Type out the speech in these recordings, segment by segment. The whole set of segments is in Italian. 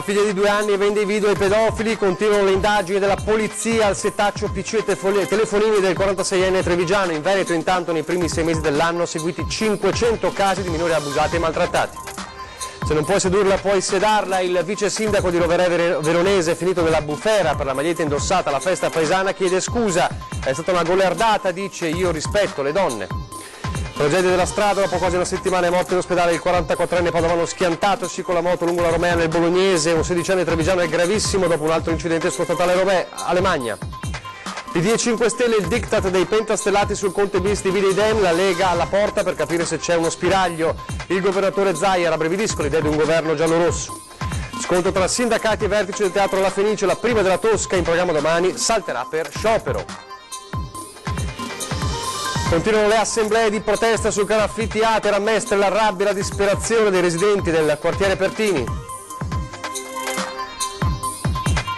figlia di 2 anni vende i video ai pedofili, continuano le indagini della polizia al setaccio PC e telefonini del 46enne trevigiano. In Veneto intanto nei primi 6 mesi dell'anno seguiti 500 casi di minori abusati e maltrattati. Se non puoi sedurla puoi sedarla, il vice sindaco di Roverè Veronese, finito nella bufera per la maglietta indossata alla festa paesana, chiede scusa. È stata una goliardata, dice, io rispetto le donne. Tragedia della strada, dopo quasi una settimana è morto in ospedale il 44enne padovano schiantatosi con la moto lungo la Romea nel Bolognese. Un 16enne trevigiano è gravissimo dopo un altro incidente spostato alle Alemagna. PD e 5 Stelle, il diktat dei pentastellati sul Conte bis divide idem, la Lega alla porta per capire se c'è uno spiraglio. Il governatore Zaia rabbrividisco l'idea di un governo giallorosso. Scontro tra sindacati e vertici del Teatro La Fenice, la prima della Tosca in programma domani salterà per sciopero. Continuano le assemblee di protesta sul caro affitti Ater, a Mestre la rabbia e la disperazione dei residenti del quartiere Pertini.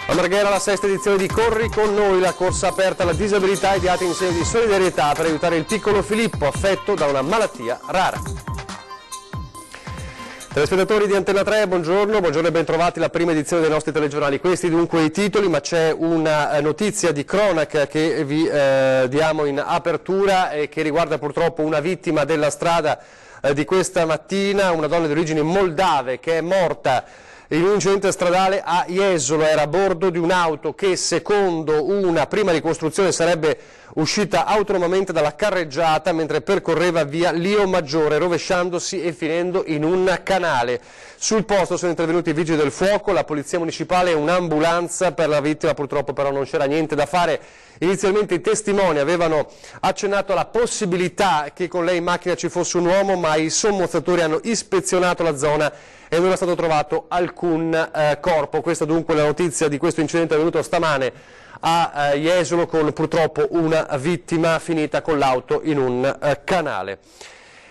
A Marghera la 6ª edizione di Corri con noi, la corsa aperta alla disabilità ideata in segno di solidarietà per aiutare il piccolo Filippo affetto da una malattia rara. Telespettatori di Antenna 3, buongiorno e bentrovati alla prima edizione dei nostri telegiornali. Questi dunque i titoli, ma c'è una notizia di cronaca che vi diamo in apertura e che riguarda purtroppo una vittima della strada di questa mattina, una donna di origini moldave che è morta in un incidente stradale a Jesolo. Era a bordo di un'auto che, secondo una prima ricostruzione, sarebbe uscita autonomamente dalla carreggiata mentre percorreva via Lio Maggiore, rovesciandosi e finendo in un canale. Sul posto sono intervenuti i vigili del fuoco, la polizia municipale e un'ambulanza. Per la vittima purtroppo però non c'era niente da fare. Inizialmente i testimoni avevano accennato alla possibilità che con lei in macchina ci fosse un uomo, ma i sommozzatori hanno ispezionato la zona e non è stato trovato alcun corpo. Questa dunque è la notizia di questo incidente avvenuto stamane a Jesolo, con purtroppo una vittima finita con l'auto in un canale.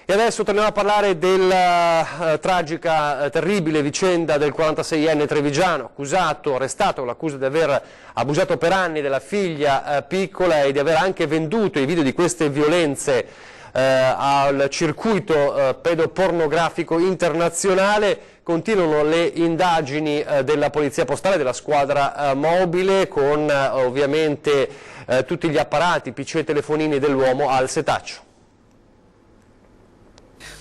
E adesso torniamo a parlare della tragica, terribile vicenda del 46enne trevigiano, accusato, arrestato con l'accusa di aver abusato per anni della figlia piccola e di aver anche venduto i video di queste violenze al circuito pedopornografico internazionale. Continuano le indagini della polizia postale, della squadra mobile, con ovviamente tutti gli apparati, PC e telefonini dell'uomo al setaccio.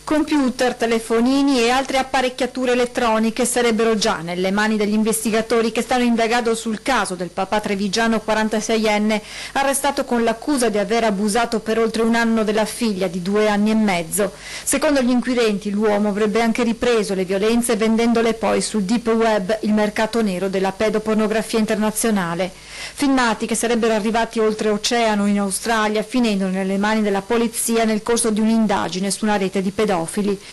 Computer, telefonini e altre apparecchiature elettroniche sarebbero già nelle mani degli investigatori che stanno indagando sul caso del papà trevigiano 46enne, arrestato con l'accusa di aver abusato per oltre un anno della figlia di 2 anni e mezzo. Secondo gli inquirenti l'uomo avrebbe anche ripreso le violenze vendendole poi sul deep web, il mercato nero della pedopornografia internazionale. Filmati che sarebbero arrivati oltreoceano in Australia, finendo nelle mani della polizia nel corso di un'indagine su una rete di pedofili.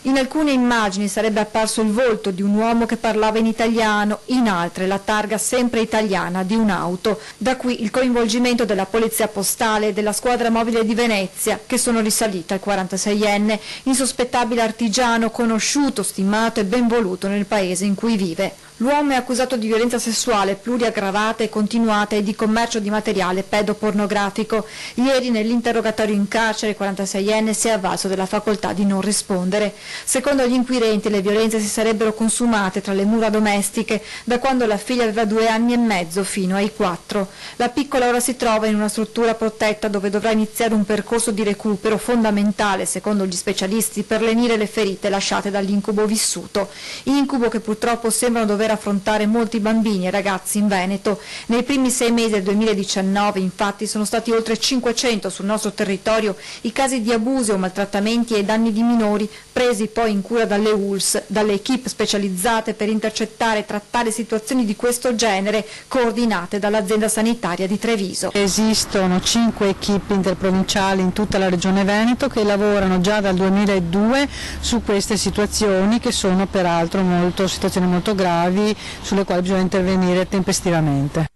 In alcune immagini sarebbe apparso il volto di un uomo che parlava in italiano, in altre la targa sempre italiana di un'auto. Da qui il coinvolgimento della polizia postale e della squadra mobile di Venezia, che sono risalite al 46enne, insospettabile artigiano conosciuto, stimato e ben voluto nel paese in cui vive. L'uomo è accusato di violenza sessuale pluriaggravata e continuata e di commercio di materiale pedopornografico. Ieri nell'interrogatorio in carcere il 46enne si è avvalso della facoltà di non rispondere. Secondo gli inquirenti le violenze si sarebbero consumate tra le mura domestiche da quando la figlia aveva 2 anni e mezzo fino ai 4. La piccola ora si trova in una struttura protetta dove dovrà iniziare un percorso di recupero fondamentale, secondo gli specialisti, per lenire le ferite lasciate dall'incubo vissuto. Incubo che purtroppo sembrano dover affrontare molti bambini e ragazzi in Veneto. Nei primi 6 mesi del 2019 infatti sono stati oltre 500 sul nostro territorio i casi di abusi o maltrattamenti e danni di minori, presi poi in cura dalle ULS, dalle equip specializzate per intercettare e trattare situazioni di questo genere, coordinate dall'azienda sanitaria di Treviso. Esistono 5 equip interprovinciali in tutta la regione Veneto che lavorano già dal 2002 su queste situazioni, che sono peraltro situazioni molto gravi sulle quali bisogna intervenire tempestivamente.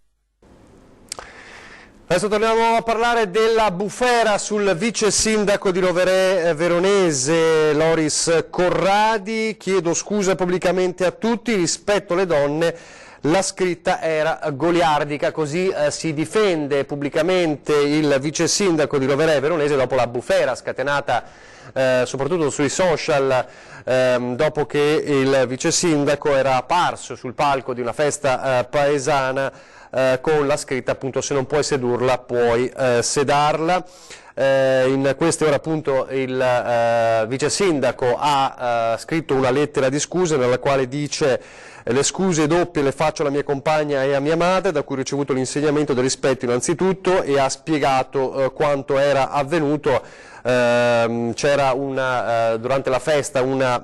Adesso torniamo a parlare della bufera sul vice sindaco di Roverè Veronese, Loris Corradi. Chiedo scusa pubblicamente a tutti, rispetto le donne. la scritta era goliardica, così si difende pubblicamente il vice sindaco di Rovereto Veronese dopo la bufera scatenata soprattutto sui social dopo che il vice sindaco era apparso sul palco di una festa paesana con la scritta appunto "se non puoi sedurla puoi sedarla". In queste ore appunto il vice sindaco ha scritto una lettera di scuse nella quale dice: "Le scuse doppie le faccio alla mia compagna e a mia madre, da cui ho ricevuto l'insegnamento del rispetto innanzitutto", e ha spiegato quanto era avvenuto. C'era durante la festa una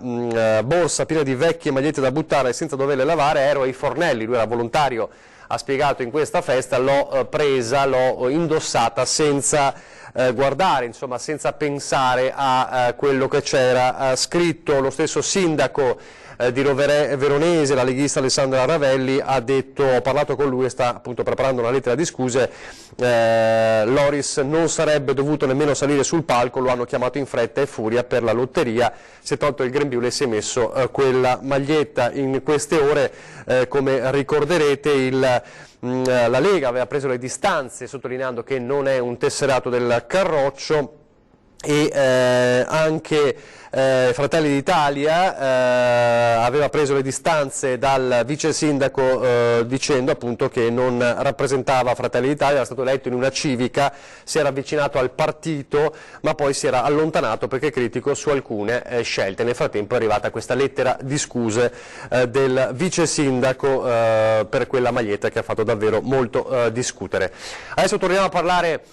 borsa piena di vecchie magliette da buttare senza doverle lavare, ero ai fornelli, lui era volontario, ha spiegato in questa festa, l'ho presa, l'ho indossata senza guardare, insomma senza pensare a quello che c'era scritto. Lo stesso sindaco di Rovereto Veronese, la leghista Alessandra Ravelli, ha detto, ho parlato con lui e sta appunto preparando una lettera di scuse. Loris non sarebbe dovuto nemmeno salire sul palco, lo hanno chiamato in fretta e furia per la lotteria, si è tolto il grembiule e si è messo quella maglietta. In queste ore, come ricorderete, la Lega aveva preso le distanze sottolineando che non è un tesserato del Carroccio, e anche Fratelli d'Italia aveva preso le distanze dal vice sindaco dicendo appunto che non rappresentava Fratelli d'Italia, era stato eletto in una civica, si era avvicinato al partito ma poi si era allontanato perché critico su alcune scelte. Nel frattempo è arrivata questa lettera di scuse del vice sindaco per quella maglietta che ha fatto davvero molto discutere. Adesso torniamo a parlare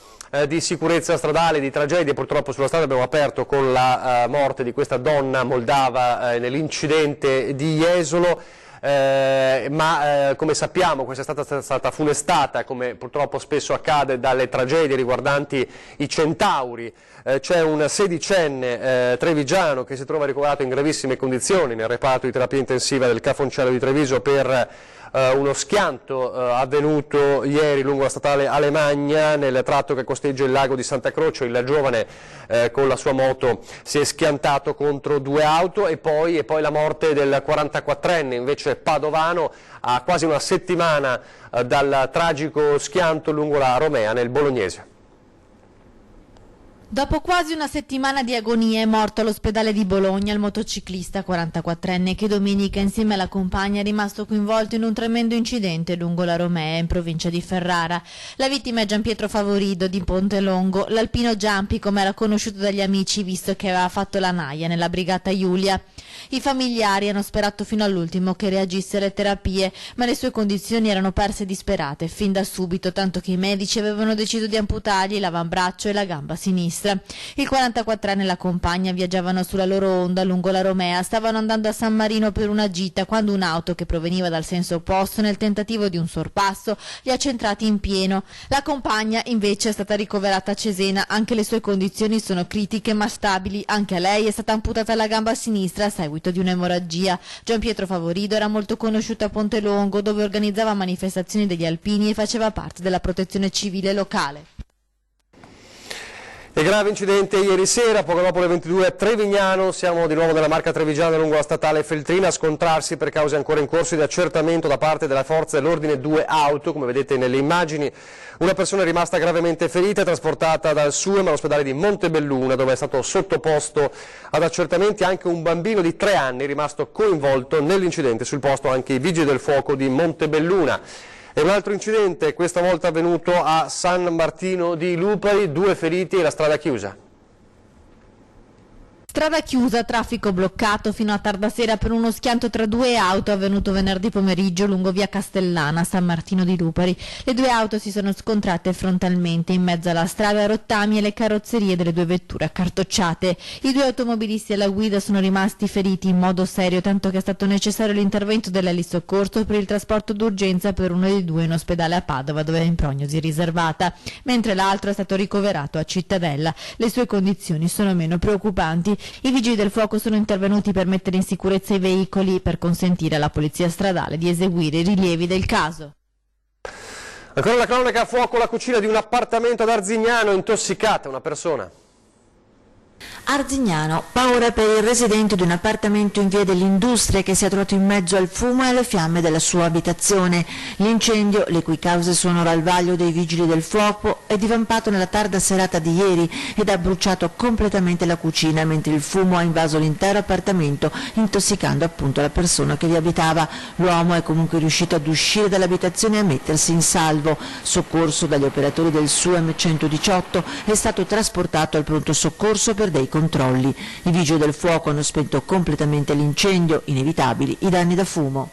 di sicurezza stradale, di tragedie. Purtroppo sulla strada abbiamo aperto con la morte di questa donna moldava nell'incidente di Jesolo, ma come sappiamo questa è stata funestata, come purtroppo spesso accade, dalle tragedie riguardanti i centauri. C'è un sedicenne trevigiano che si trova ricoverato in gravissime condizioni nel reparto di terapia intensiva del Cafoncello di Treviso per uno schianto avvenuto ieri lungo la statale Alemagna, nel tratto che costeggia il lago di Santa Croce. Il giovane con la sua moto si è schiantato contro due auto, e poi la morte del 44enne invece padovano, a quasi una settimana dal tragico schianto lungo la Romea nel Bolognese. Dopo quasi una settimana di agonia è morto all'ospedale di Bologna il motociclista 44enne che domenica insieme alla compagna è rimasto coinvolto in un tremendo incidente lungo la Romea in provincia di Ferrara. La vittima è Gianpietro Favorido di Pontelongo, l'alpino Giampi come era conosciuto dagli amici visto che aveva fatto la naia nella brigata Giulia. I familiari hanno sperato fino all'ultimo che reagisse alle terapie, ma le sue condizioni erano perse disperate fin da subito, tanto che i medici avevano deciso di amputargli l'avambraccio e la gamba sinistra. Il 44enne e la compagna viaggiavano sulla loro Honda lungo la Romea, stavano andando a San Marino per una gita quando un'auto che proveniva dal senso opposto, nel tentativo di un sorpasso, li ha centrati in pieno. La compagna invece è stata ricoverata a Cesena, anche le sue condizioni sono critiche ma stabili, anche a lei è stata amputata la gamba sinistra a seguito di un'emorragia. Gianpietro Favorido era molto conosciuto a Pontelongo, dove organizzava manifestazioni degli alpini e faceva parte della protezione civile locale. E grave incidente ieri sera, poco dopo le 22 a Trevignano. Siamo di nuovo nella Marca Trevigiana lungo la statale Feltrina, a scontrarsi per cause ancora in corso di accertamento da parte della forza dell'ordine due auto, come vedete nelle immagini. Una persona è rimasta gravemente ferita e trasportata dal SUEM all'ospedale di Montebelluna, dove è stato sottoposto ad accertamenti anche un bambino di 3 anni rimasto coinvolto nell'incidente. Sul posto anche i vigili del fuoco di Montebelluna. E un altro incidente, questa volta avvenuto a San Martino di Lupari, 2 feriti e la strada chiusa. Strada chiusa, traffico bloccato fino a tarda sera per uno schianto tra 2 auto avvenuto venerdì pomeriggio lungo via Castellana, San Martino di Lupari. Le 2 auto si sono scontrate frontalmente in mezzo alla strada, rottami e le carrozzerie delle 2 vetture accartocciate. I 2 automobilisti alla guida sono rimasti feriti in modo serio, tanto che è stato necessario l'intervento dell'elisoccorso per il trasporto d'urgenza per uno dei 2 in ospedale a Padova, dove è in prognosi riservata, mentre l'altro è stato ricoverato a Cittadella. Le sue condizioni sono meno preoccupanti. I vigili del fuoco sono intervenuti per mettere in sicurezza i veicoli per consentire alla polizia stradale di eseguire i rilievi del caso. Ancora la cronaca, a fuoco la cucina di un appartamento ad Arzignano, intossicata una persona. Arzignano, paura per il residente di un appartamento in via dell'Industria che si è trovato in mezzo al fumo e alle fiamme della sua abitazione. L'incendio, le cui cause sono ora al vaglio dei vigili del fuoco, è divampato nella tarda serata di ieri ed ha bruciato completamente la cucina, mentre il fumo ha invaso l'intero appartamento, intossicando appunto la persona che vi abitava. L'uomo è comunque riuscito ad uscire dall'abitazione e a mettersi in salvo. Soccorso dagli operatori del SUEM 118, è stato trasportato al pronto soccorso per dei controlli. I vigili del fuoco hanno spento completamente l'incendio, inevitabili i danni da fumo.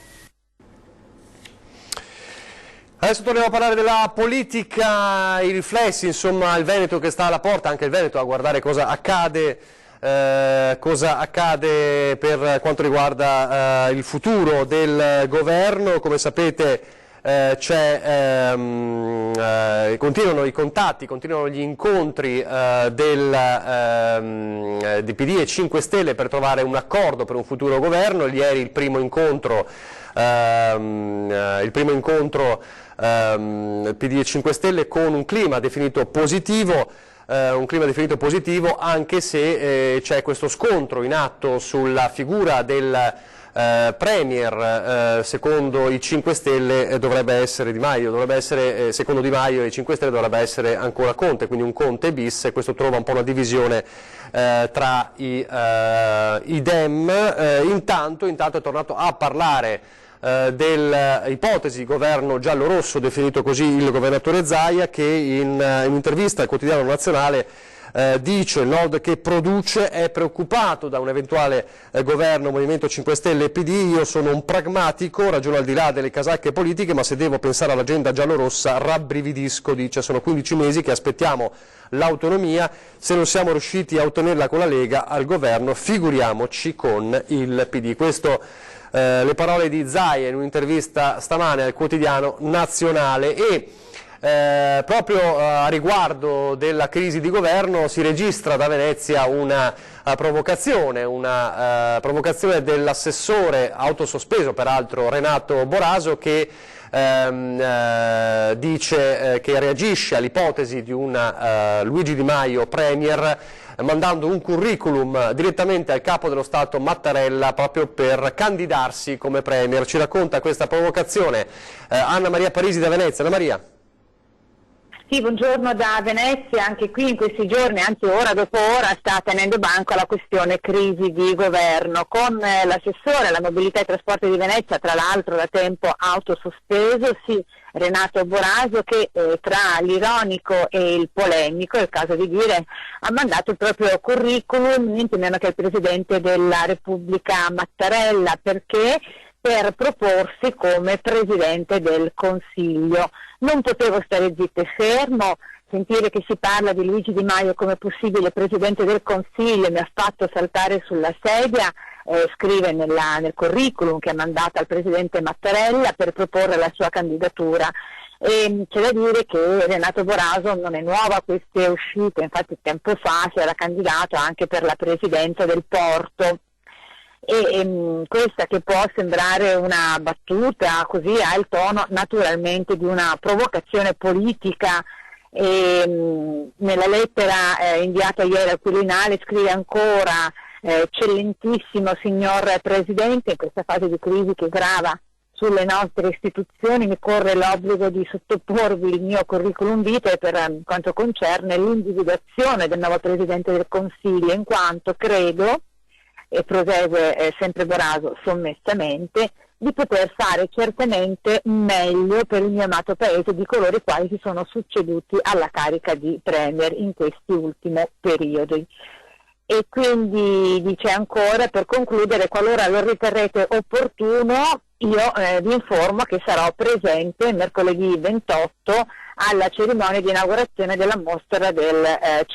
Adesso torniamo a parlare della politica, i riflessi, insomma il Veneto che sta alla porta, anche il Veneto a guardare cosa accade per quanto riguarda il futuro del governo. Come sapete continuano i contatti, continuano gli incontri di PD e 5 Stelle per trovare un accordo per un futuro governo. Ieri il primo incontro PD e 5 Stelle con un clima definito positivo, anche se c'è questo scontro in atto sulla figura del Premier. Secondo i 5 Stelle dovrebbe essere Di Maio, secondo Di Maio e i 5 Stelle dovrebbe essere ancora Conte, quindi un Conte bis, e questo trova un po' una divisione tra i Dem. Intanto è tornato a parlare dell'ipotesi governo giallo-rosso, definito così il governatore Zaia, che in un'intervista al quotidiano nazionale dice: il Nord che produce è preoccupato da un eventuale governo Movimento 5 Stelle e PD. Io sono un pragmatico, ragiono al di là delle casacche politiche, ma se devo pensare all'agenda giallorossa rabbrividisco, dice. Sono 15 mesi che aspettiamo l'autonomia, se non siamo riusciti a ottenerla con la Lega al governo, figuriamoci con il PD. Questo le parole di Zaia in un'intervista stamane al quotidiano nazionale. E proprio a riguardo della crisi di governo si registra da Venezia una provocazione dell'assessore autosospeso, peraltro Renato Boraso, che dice che reagisce all'ipotesi di una Luigi Di Maio Premier, mandando un curriculum direttamente al capo dello Stato Mattarella proprio per candidarsi come Premier. Ci racconta questa provocazione Anna Maria Parisi da Venezia. Anna Maria. Sì, buongiorno da Venezia. Anche qui in questi giorni, anzi ora dopo ora, sta tenendo banco la questione crisi di governo, con l'assessore alla mobilità e trasporti di Venezia, tra l'altro da tempo autosospeso, sì, Renato Boraso, che tra l'ironico e il polemico, è il caso di dire, ha mandato il proprio curriculum, niente meno che il Presidente della Repubblica Mattarella, perché per proporsi come Presidente del Consiglio. Non potevo stare zitto e fermo, sentire che si parla di Luigi Di Maio come possibile Presidente del Consiglio mi ha fatto saltare sulla sedia. Scrive nel curriculum che ha mandato al Presidente Mattarella per proporre la sua candidatura. E c'è da dire che Renato Boraso non è nuovo a queste uscite, infatti tempo fa si era candidato anche per la Presidenza del Porto. E questa, che può sembrare una battuta, così ha il tono naturalmente di una provocazione politica. Nella lettera inviata ieri al Quirinale scrive ancora: eccellentissimo signor Presidente, in questa fase di crisi che grava sulle nostre istituzioni mi corre l'obbligo di sottoporvi il mio curriculum vitae per quanto concerne l'individuazione del nuovo Presidente del Consiglio, in quanto credo, e prosegue sempre Boraso sommessamente, di poter fare certamente meglio per il mio amato Paese di coloro i quali si sono succeduti alla carica di Premier in questi ultimi periodi. E quindi dice ancora, per concludere, qualora lo riterrete opportuno, io vi informo che sarò presente mercoledì 28 alla cerimonia di inaugurazione della mostra del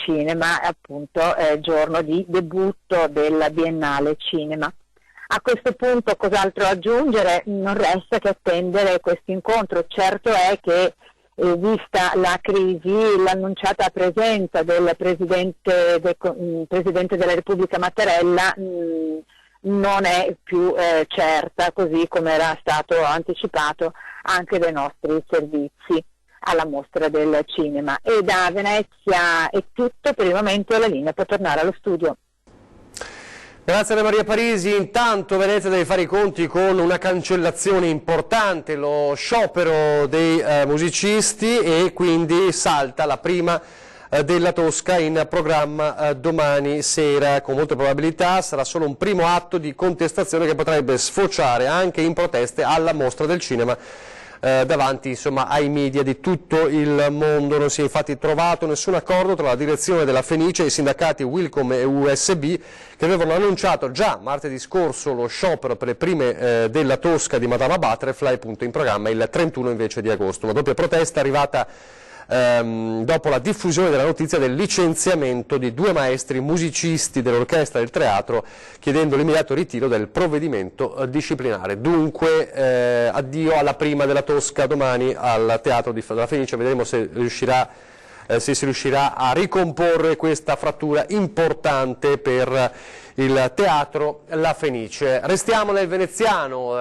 cinema, appunto giorno di debutto della Biennale Cinema. A questo punto cos'altro aggiungere? Non resta che attendere questo incontro. Certo è che vista la crisi, l'annunciata presenza del Presidente della Repubblica Mattarella non è più certa, così come era stato anticipato anche dai nostri servizi alla mostra del cinema. E da Venezia è tutto, per il momento la linea può tornare allo studio. Grazie Anna Maria Parisi. Intanto Venezia deve fare i conti con una cancellazione importante, lo sciopero dei musicisti, e quindi salta la prima della Tosca in programma domani sera. Con molte probabilità sarà solo un primo atto di contestazione che potrebbe sfociare anche in proteste alla Mostra del Cinema davanti insomma ai media di tutto il mondo. Non si è infatti trovato nessun accordo tra la direzione della Fenice e i sindacati Wilcom e USB, che avevano annunciato già martedì scorso lo sciopero per le prime della Tosca di Madama Butterfly, appunto in programma il 31 invece di agosto. Una doppia protesta arrivata dopo la diffusione della notizia del licenziamento di 2 maestri musicisti dell'orchestra del teatro, chiedendo l'immediato ritiro del provvedimento disciplinare. Dunque addio alla prima della Tosca domani al Teatro della Fenice. Vedremo se si riuscirà a ricomporre questa frattura importante per il Teatro La Fenice. Restiamo nel veneziano, ma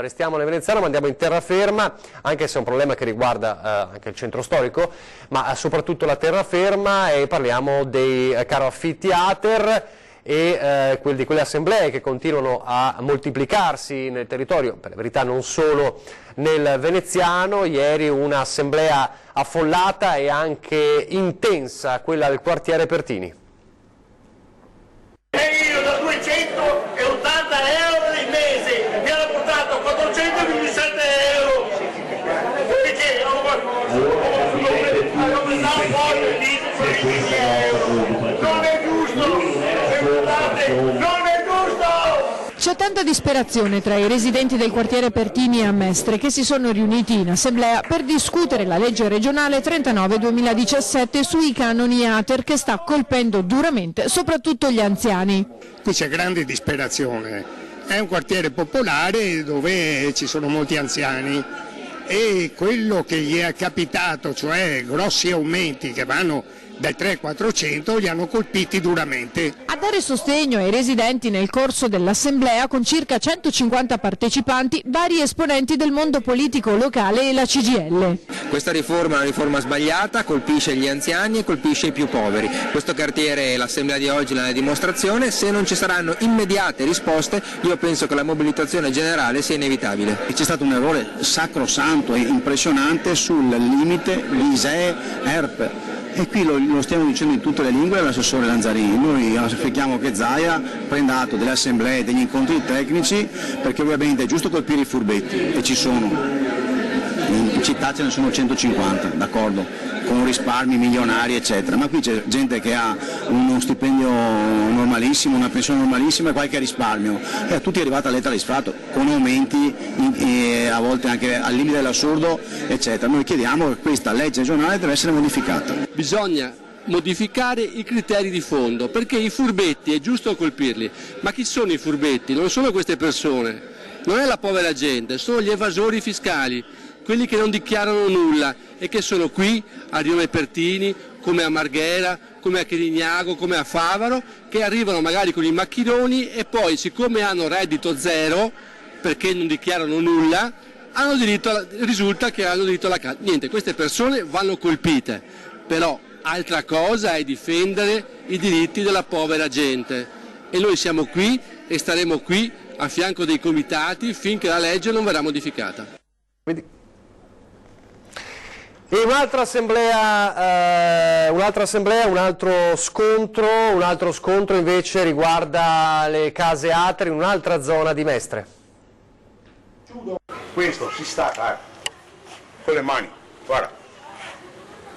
andiamo in terraferma, anche se è un problema che riguarda anche il centro storico, ma soprattutto la terraferma, e parliamo dei caro affitti Ater e di quelle assemblee che continuano a moltiplicarsi nel territorio, per la verità non solo nel veneziano. Ieri un'assemblea affollata e anche intensa, quella del quartiere Pertini. E io da 280 euro il mese mi hanno portato 427 euro. Perché hanno pensato poi di 15 euro. Non è giusto, non è giusto! C'è tanta disperazione tra i residenti del quartiere Pertini e a Mestre, che si sono riuniti in assemblea per discutere la legge regionale 39/2017 sui canoni Ater, che sta colpendo duramente soprattutto gli anziani. Qui c'è grande disperazione, è un quartiere popolare dove ci sono molti anziani e quello che gli è capitato, cioè grossi aumenti che vanno dal 300-400, li hanno colpiti duramente. A dare sostegno ai residenti nel corso dell'assemblea, con circa 150 partecipanti, vari esponenti del mondo politico locale e la CGIL. Questa riforma è una riforma sbagliata, colpisce gli anziani e colpisce i più poveri. Questo quartiere e l'assemblea di oggi è la dimostrazione. Se non ci saranno immediate risposte, io penso che la mobilitazione generale sia inevitabile. C'è stato un errore sacrosanto e impressionante sul limite l'ISEE ERP. E qui lo stiamo dicendo in tutte le lingue l'assessore Lanzarini. Noi auspichiamo che Zaia prenda atto delle assemblee, degli incontri tecnici, perché ovviamente è giusto colpire i furbetti, e ci sono. In città ce ne sono 150, d'accordo, con risparmi milionari eccetera, ma qui c'è gente che ha uno stipendio normalissimo, una pensione normalissima e qualche risparmio, e a tutti è arrivata la lettera di sfratto, con aumenti a volte anche al limite dell'assurdo eccetera. Noi chiediamo che questa legge regionale deve essere modificata. Bisogna modificare i criteri di fondo, perché i furbetti è giusto colpirli, ma chi sono i furbetti? Non sono queste persone, non è la povera gente, sono gli evasori fiscali, quelli che non dichiarano nulla e che sono qui a Rione Pertini, come a Marghera, come a Chirignago, come a Favaro, che arrivano magari con i macchinoni e poi, siccome hanno reddito zero, perché non dichiarano nulla, risulta che hanno diritto alla casa. Niente, queste persone vanno colpite, però altra cosa è difendere i diritti della povera gente, e noi siamo qui e staremo qui a fianco dei comitati finché la legge non verrà modificata. E un'altra assemblea, un altro scontro invece riguarda le case Ater in un'altra zona di Mestre. Questo si sta con le mani, guarda.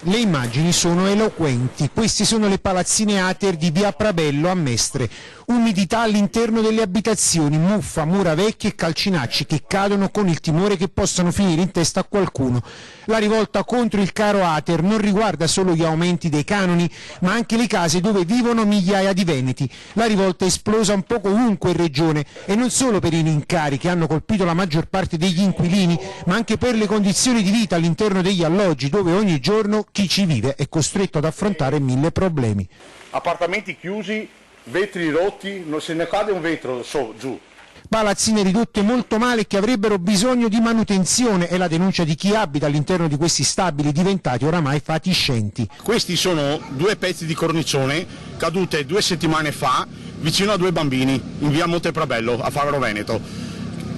Le immagini sono eloquenti, queste sono le palazzine Ater di via Prabello a Mestre. Umidità all'interno delle abitazioni, muffa, mura vecchie e calcinacci che cadono con il timore che possano finire in testa a qualcuno. La rivolta contro il caro Ater non riguarda solo gli aumenti dei canoni, ma anche le case dove vivono migliaia di veneti. La rivolta è esplosa un po' ovunque in regione, e non solo per i rincari che hanno colpito la maggior parte degli inquilini, ma anche per le condizioni di vita all'interno degli alloggi, dove ogni giorno chi ci vive è costretto ad affrontare 1000 problemi. Appartamenti chiusi, vetri rotti, non se ne cade un vetro giù. Palazzine ridotte molto male che avrebbero bisogno di manutenzione, è la denuncia di chi abita all'interno di questi stabili diventati oramai fatiscenti. Questi sono 2 pezzi di cornicione cadute 2 settimane fa vicino a 2 bambini in via Monteprabello a Fagaro Veneto.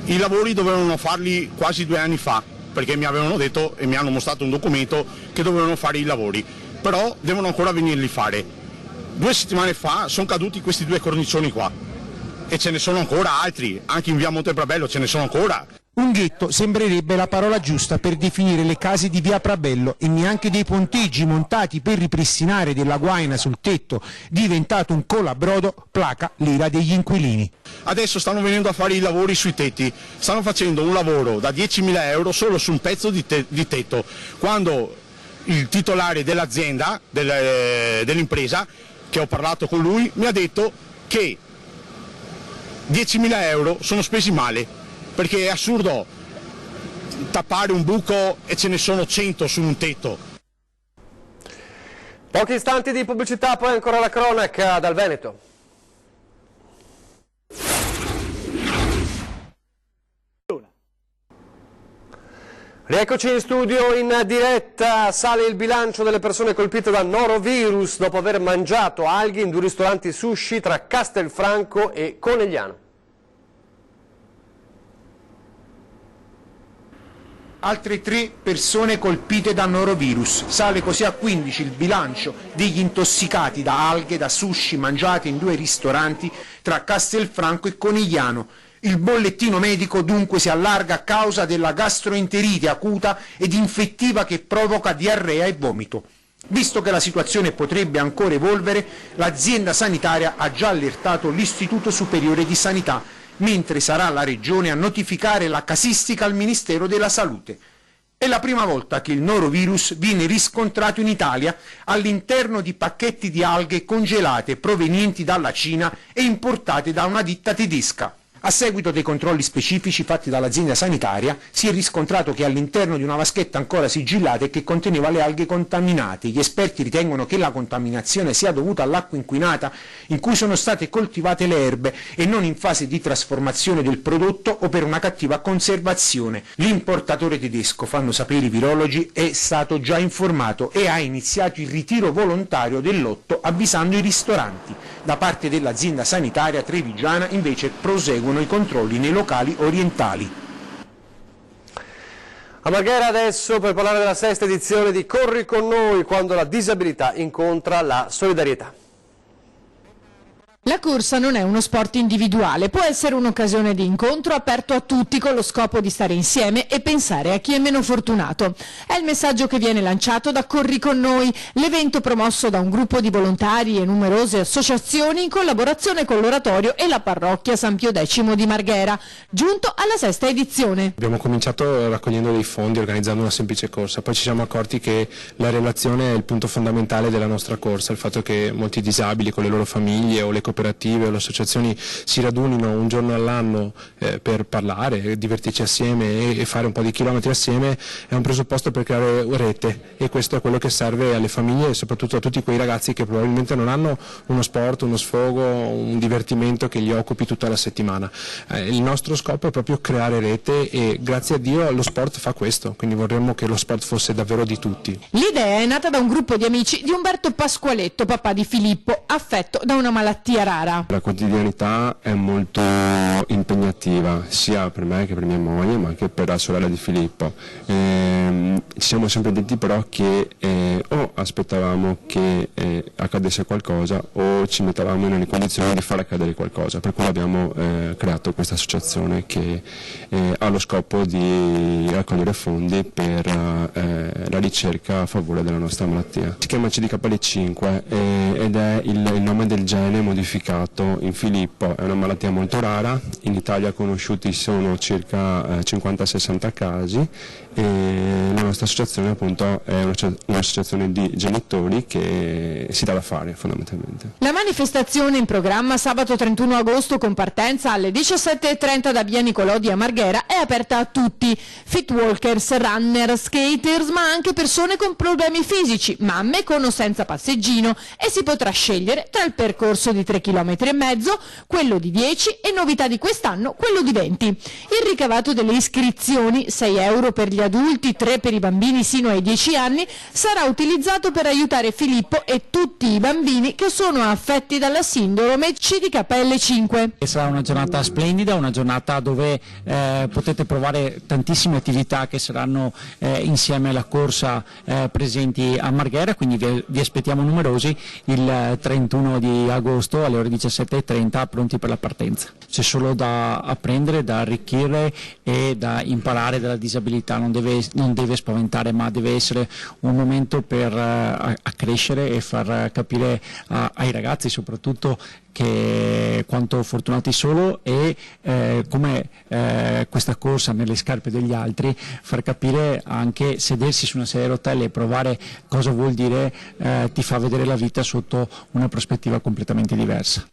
I lavori dovevano farli quasi 2 anni fa, perché mi avevano detto e mi hanno mostrato un documento che dovevano fare i lavori, però devono ancora venirli fare. 2 settimane fa sono caduti questi 2 cornicioni qua e ce ne sono ancora altri, anche in via Monteprabello ce ne sono ancora. Un ghetto sembrerebbe la parola giusta per definire le case di via Prabello, e neanche dei ponteggi montati per ripristinare della guaina sul tetto, diventato un colabrodo, placa l'ira degli inquilini. Adesso stanno venendo a fare i lavori sui tetti, stanno facendo un lavoro da 10.000 euro solo su un pezzo di tetto, quando il titolare dell'azienda, dell'impresa, che ho parlato con lui, mi ha detto che 10.000 euro sono spesi male, perché è assurdo tappare un buco e ce ne sono 100 su un tetto. Pochi istanti di pubblicità, poi ancora la cronaca dal Veneto. Rieccoci in studio in diretta. Sale il bilancio delle persone colpite da norovirus dopo aver mangiato alghe in 2 ristoranti sushi tra Castelfranco e Conegliano. Altre 3 persone colpite da norovirus. Sale così a 15 il bilancio degli intossicati da alghe da sushi mangiati in 2 ristoranti tra Castelfranco e Conegliano. Il bollettino medico dunque si allarga a causa della gastroenterite acuta ed infettiva che provoca diarrea e vomito. Visto che la situazione potrebbe ancora evolvere, l'azienda sanitaria ha già allertato l'Istituto Superiore di Sanità, mentre sarà la Regione a notificare la casistica al Ministero della Salute. È la prima volta che il norovirus viene riscontrato in Italia all'interno di pacchetti di alghe congelate provenienti dalla Cina e importate da una ditta tedesca. A seguito dei controlli specifici fatti dall'azienda sanitaria si è riscontrato che all'interno di una vaschetta ancora sigillata e che conteneva le alghe contaminate. Gli esperti ritengono che la contaminazione sia dovuta all'acqua inquinata in cui sono state coltivate le erbe e non in fase di trasformazione del prodotto o per una cattiva conservazione. L'importatore tedesco, fanno sapere i virologi, è stato già informato e ha iniziato il ritiro volontario del lotto avvisando i ristoranti. Da parte dell'azienda sanitaria trevigiana invece proseguono i controlli nei locali orientali. A Marghera adesso per parlare della 6ª edizione di Corri con noi, quando la disabilità incontra la solidarietà. La corsa non è uno sport individuale, può essere un'occasione di incontro aperto a tutti con lo scopo di stare insieme e pensare a chi è meno fortunato. È il messaggio che viene lanciato da Corri con noi, l'evento promosso da un gruppo di volontari e numerose associazioni in collaborazione con l'oratorio e la parrocchia San Pio X di Marghera, giunto alla 6ª edizione. Abbiamo cominciato raccogliendo dei fondi, organizzando una semplice corsa, poi ci siamo accorti che la relazione è il punto fondamentale della nostra corsa, il fatto che molti disabili con le loro famiglie o le cooperative o le associazioni si radunino un giorno all'anno per parlare, divertirci assieme e fare un po' di chilometri assieme è un presupposto per creare rete, e questo è quello che serve alle famiglie e soprattutto a tutti quei ragazzi che probabilmente non hanno uno sport, uno sfogo, un divertimento che gli occupi tutta la settimana. Il nostro scopo è proprio creare rete e grazie a Dio lo sport fa questo, quindi vorremmo che lo sport fosse davvero di tutti. L'idea è nata da un gruppo di amici di Umberto Pasqualetto, papà di Filippo, affetto da una malattia rara. La quotidianità è molto impegnativa sia per me che per mia moglie, ma anche per la sorella di Filippo. Ci siamo sempre detti però che o aspettavamo che accadesse qualcosa o ci mettavamo nelle condizioni di far accadere qualcosa, per cui abbiamo creato questa associazione che ha lo scopo di raccogliere fondi per la ricerca a favore della nostra malattia. Si chiama CDKL5 ed è il nome del gene modificato in Filippo. È una malattia molto rara, in Italia conosciuti sono circa 50-60 casi e la nostra associazione appunto è un'associazione di genitori che si dà da fare fondamentalmente. La manifestazione in programma sabato 31 agosto con partenza alle 17:30 da via Nicolodi a Marghera è aperta a tutti, fit walkers, runner, skaters, ma anche persone con problemi fisici, mamme con o senza passeggino, e si potrà scegliere tra il percorso di 3 km e mezzo, quello di 10 e novità di quest'anno quello di 20. Il ricavato delle iscrizioni, 6 euro per gli adulti, 3 per i bambini sino ai 10 anni, sarà utilizzato per aiutare Filippo e tutti i bambini che sono affetti dalla sindrome CDKL5. Sarà una giornata splendida, una giornata dove potete provare tantissime attività che saranno insieme alla corsa presenti a Marghera, quindi vi aspettiamo numerosi il 31 di agosto alle ore 17:30 pronti per la partenza. C'è solo da apprendere, da arricchire e da imparare dalla disabilità, non deve spaventare, ma deve essere un momento per accrescere e far capire ai ragazzi soprattutto che quanto fortunati sono e come questa corsa nelle scarpe degli altri, far capire anche sedersi su una sedia a rotelle e provare cosa vuol dire, ti fa vedere la vita sotto una prospettiva completamente diversa.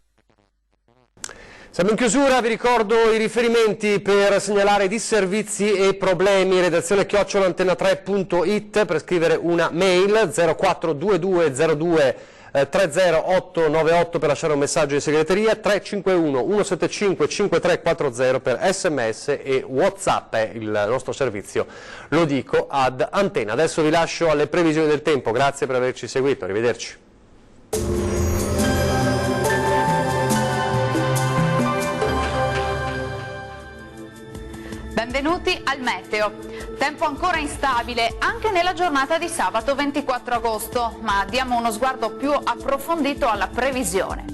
Siamo in chiusura, vi ricordo i riferimenti per segnalare disservizi e problemi, redazione @antena3.it per scrivere una mail, 042202 30898 per lasciare un messaggio di segreteria, 351 175 5340 per SMS e WhatsApp è il nostro servizio, lo dico ad Antena. Adesso vi lascio alle previsioni del tempo, grazie per averci seguito, arrivederci. Benvenuti al meteo. Tempo ancora instabile anche nella giornata di sabato 24 agosto, ma diamo uno sguardo più approfondito alla previsione.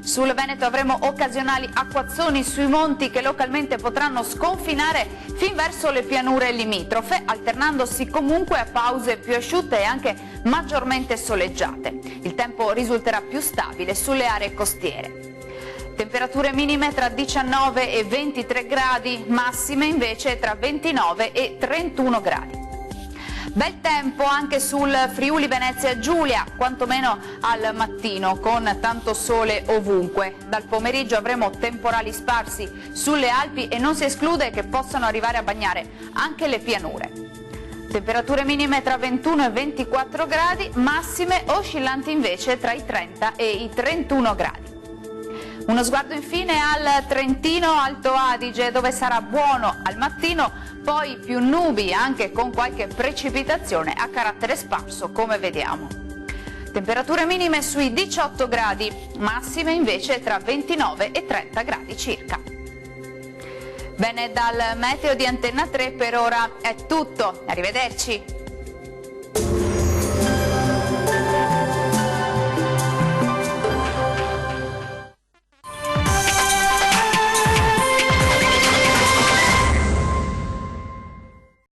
Sul Veneto avremo occasionali acquazzoni sui monti che localmente potranno sconfinare fin verso le pianure limitrofe, alternandosi comunque a pause più asciutte e anche maggiormente soleggiate. Il tempo risulterà più stabile sulle aree costiere. Temperature minime tra 19 e 23 gradi, massime invece tra 29 e 31 gradi. Bel tempo anche sul Friuli Venezia Giulia, quantomeno al mattino, con tanto sole ovunque. Dal pomeriggio avremo temporali sparsi sulle Alpi e non si esclude che possano arrivare a bagnare anche le pianure. Temperature minime tra 21 e 24 gradi, massime oscillanti invece tra i 30 e i 31 gradi. Uno sguardo infine al Trentino Alto Adige, dove sarà buono al mattino, poi più nubi anche con qualche precipitazione a carattere sparso, come vediamo. Temperature minime sui 18 gradi, massime invece tra 29 e 30 gradi circa. Bene, dal meteo di Antena 3 per ora è tutto, arrivederci.